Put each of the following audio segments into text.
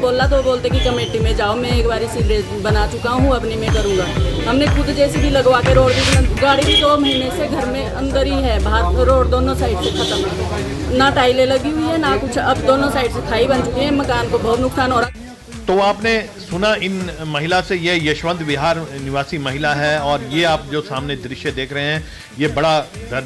बोला तो बोलते कि कमेटी में जाओ, मैं एक बार सीवरेज बना चुका हूँ, अपनी में करूँगा। हमने खुद जेसीबी लगवा के रोड भी, गाड़ी भी 2 महीने से घर में अंदर ही है, बाहर रोड दोनों साइड से खत्म है, ना टाइलें लगी हुई है ना कुछ। अब दोनों साइड से खाई बन चुकी है, मकान को बहुत नुकसान हो रहा है। तो आपने सुना इन महिला से, ये यशवंत विहार निवासी महिला है और ये आप जो सामने दृश्य देख रहे हैं ये बड़ा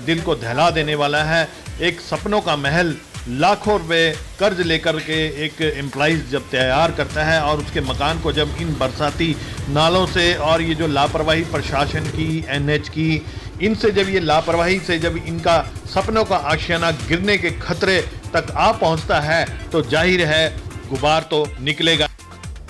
दिल को दहला देने वाला है। एक सपनों का महल लाखों रुपए कर्ज लेकर के एक एम्प्लॉइज जब तैयार करता है और उसके मकान को जब इन बरसाती नालों से और ये जो लापरवाही प्रशासन की, एनएच की, इनसे जब ये लापरवाही से जब इनका सपनों का आशियाना गिरने के खतरे तक आ पहुंचता है तो जाहिर है गुबार तो निकलेगा।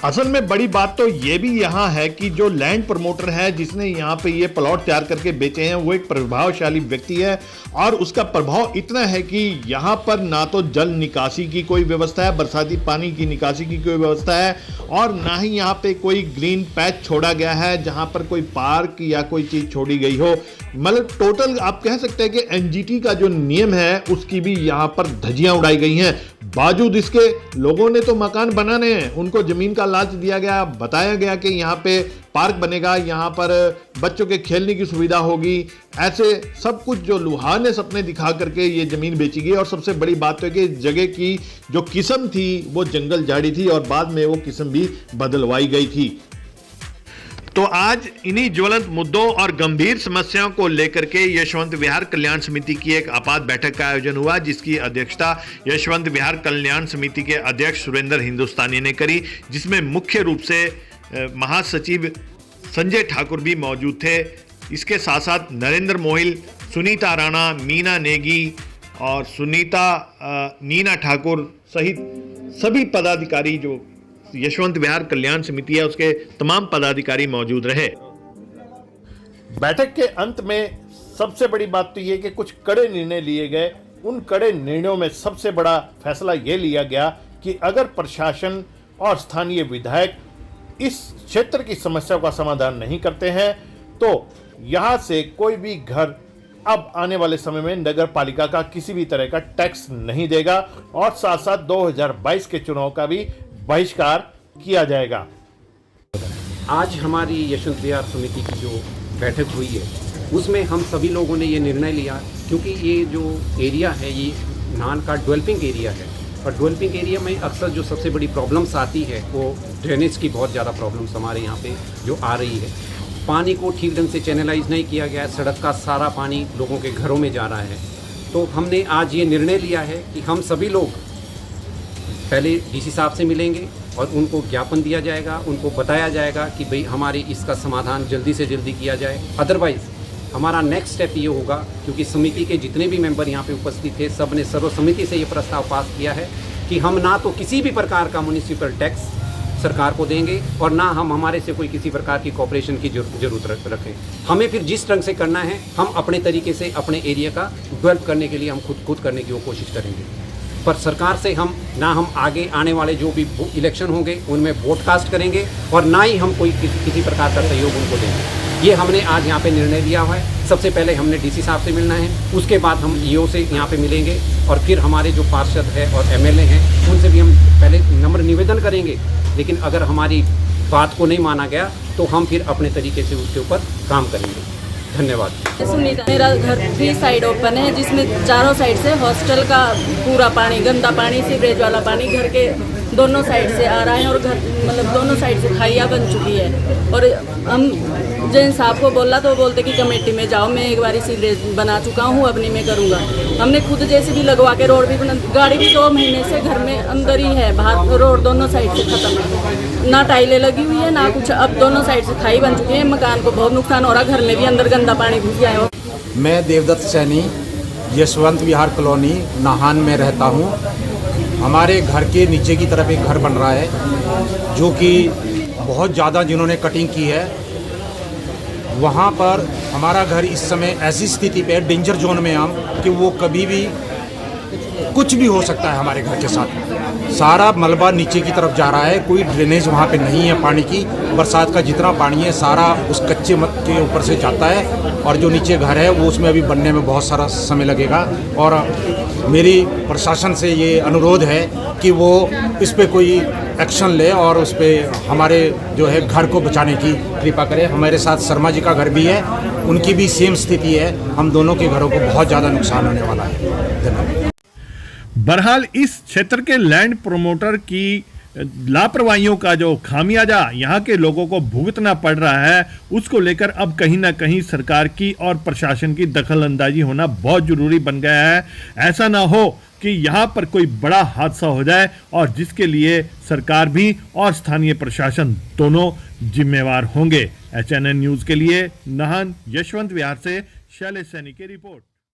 असल में बड़ी बात तो ये भी यहाँ है कि जो लैंड प्रमोटर है जिसने यहाँ पे ये प्लॉट तैयार करके बेचे हैं वो एक प्रभावशाली व्यक्ति है और उसका प्रभाव इतना है कि यहाँ पर ना तो जल निकासी की कोई व्यवस्था है, बरसाती पानी की निकासी की कोई व्यवस्था है और ना ही यहाँ पे कोई ग्रीन पैच छोड़ा गया है जहाँ पर कोई पार्क या कोई चीज छोड़ी गई हो। मतलब टोटल आप कह सकते हैं कि एनजीटी का जो नियम है उसकी भी यहाँ पर धज्जियां उड़ाई गई हैं। बावजूद इसके लोगों ने तो मकान बनाने हैं, उनको जमीन का लालच दिया गया, बताया गया कि यहाँ पे पार्क बनेगा, यहाँ पर बच्चों के खेलने की सुविधा होगी, ऐसे सब कुछ जो लुहारने सपने दिखा करके ये जमीन बेची गई। और सबसे बड़ी बात तो है कि जगह की जो किस्म थी वो जंगल झाड़ी थी और बाद में वो किस्म भी बदलवाई गई थी। तो आज इन्हीं ज्वलंत मुद्दों और गंभीर समस्याओं को लेकर के यशवंत विहार कल्याण समिति की एक आपात बैठक का आयोजन हुआ, जिसकी अध्यक्षता यशवंत विहार कल्याण समिति के अध्यक्ष सुरेंद्र हिंदुस्तानी ने करी, जिसमें मुख्य रूप से महासचिव संजय ठाकुर भी मौजूद थे। इसके साथ साथ नरेंद्र मोहिल, सुनीता राणा, मीना नेगी और सुनीता नीना ठाकुर सहित सभी पदाधिकारी, जो यशवंत विहार कल्याण समिति है उसके तमाम पदाधिकारी मौजूद रहे। बैठक के अंत में सबसे बड़ी बात तो ये कि कुछ कड़े निर्णय लिए गए। उन कड़े निर्णयों में सबसे बड़ा फैसला ये लिया गया कि अगर प्रशासन और स्थानीय विधायक इस क्षेत्र की समस्या का समाधान नहीं करते हैं तो यहां से कोई भी घर अब आने वाले समय में नगर पालिका का किसी भी तरह का टैक्स नहीं देगा और साथ साथ 2022 के चुनाव का भी बहिष्कार किया जाएगा। आज हमारी यशवंत विहार समिति की जो बैठक हुई है उसमें हम सभी लोगों ने ये निर्णय लिया, क्योंकि ये जो एरिया है ये नान का डेवलपिंग एरिया है और डेवलपिंग एरिया में अक्सर जो सबसे बड़ी प्रॉब्लम्स आती है वो ड्रेनेज की बहुत ज़्यादा प्रॉब्लम्स हमारे यहाँ पे जो आ रही है। पानी को ठीक ढंग से चैनलाइज नहीं किया गया है, सड़क का सारा पानी लोगों के घरों में जा रहा है। तो हमने आज ये निर्णय लिया है कि हम सभी लोग पहले डीसी साहब से मिलेंगे और उनको ज्ञापन दिया जाएगा, उनको बताया जाएगा कि भाई हमारी इसका समाधान जल्दी से जल्दी किया जाए। अदरवाइज़ हमारा नेक्स्ट स्टेप ये होगा, क्योंकि समिति के जितने भी मेंबर यहाँ पे उपस्थित थे सब ने सर्वसम्मति से ये प्रस्ताव पास किया है कि हम ना तो किसी भी प्रकार का म्युनिसिपल टैक्स सरकार को देंगे और ना हम हमारे से कोई किसी प्रकार की कॉपरेशन की जरूरत रखें। हमें फिर जिस ढंग से करना है हम अपने तरीके से अपने एरिया का डेवलप करने के लिए हम खुद करने की वो कोशिश करेंगे। पर सरकार से हम आगे आने वाले जो भी इलेक्शन होंगे उनमें वोट कास्ट करेंगे और ना ही हम कोई किसी प्रकार का सहयोग उनको देंगे। ये हमने आज यहाँ पे निर्णय लिया हुआ है। सबसे पहले हमने डीसी साहब से मिलना है, उसके बाद हम ईओ से यहाँ पे मिलेंगे और फिर हमारे जो पार्षद है और एमएलए हैं उनसे भी हम पहले नम्र निवेदन करेंगे। लेकिन अगर हमारी बात को नहीं माना गया तो हम फिर अपने तरीके से उसके ऊपर काम करेंगे। धन्यवाद। सुनीता, मेरा घर 3 साइड ओपन है जिसमें चारों साइड से हॉस्टल का पूरा पानी, गंदा पानी, सीवरेज वाला पानी घर के दोनों साइड से आ रहा है और घर मतलब दोनों साइड से खाइयाँ बन चुकी है। और हम जैन साहब को बोला तो बोलते कि कमेटी में जाओ, मैं एक बार सीवरेज बना चुका हूँ, अपनी में करूँगा। हमने खुद जेसीबी लगवा के रोड भी बना, गाड़ी भी 2 महीने से घर में अंदर ही है, बाहर रोड दोनों साइड से खत्म है, ना टाइलें लगी हुई है ना कुछ। अब दोनों साइड से खाई बन चुकी है, मकान को बहुत नुकसान हो रहा है, घर में भी अंदर गंदा पानी घुस गया है। मैं देवदत्त सैनी यशवंत विहार कॉलोनी नाहन में रहता हूँ। हमारे घर के नीचे की तरफ एक घर बन रहा है जो कि बहुत ज़्यादा जिन्होंने कटिंग की है। वहाँ पर हमारा घर इस समय ऐसी स्थिति पे डेंजर जोन में हम कि वो कभी भी कुछ भी हो सकता है हमारे घर के साथ। सारा मलबा नीचे की तरफ जा रहा है, कोई ड्रेनेज वहाँ पे नहीं है पानी की। बरसात का जितना पानी है सारा उस कच्चे मत के ऊपर से जाता है, और जो नीचे घर है वो उसमें अभी बनने में बहुत सारा समय लगेगा। और मेरी प्रशासन से ये अनुरोध है कि वो इस पे कोई एक्शन ले और उस पे हमारे जो है घर को बचाने की कृपा करे। हमारे साथ शर्मा जी का घर भी है, उनकी भी सेम स्थिति है। हम दोनों के घरों को बहुत ज़्यादा नुकसान होने वाला है। धन्यवाद। बहरहाल इस क्षेत्र के लैंड प्रोमोटर की लापरवाहियों का जो खामियाजा यहाँ के लोगों को भुगतना पड़ रहा है, उसको लेकर अब कहीं ना कहीं सरकार की और प्रशासन की दखल अंदाजी होना बहुत जरूरी बन गया है। ऐसा ना हो कि यहाँ पर कोई बड़ा हादसा हो जाए और जिसके लिए सरकार भी और स्थानीय प्रशासन दोनों जिम्मेवार होंगे। HNN न्यूज के लिए नाहन यशवंत विहार से शैलेश सैनी की रिपोर्ट।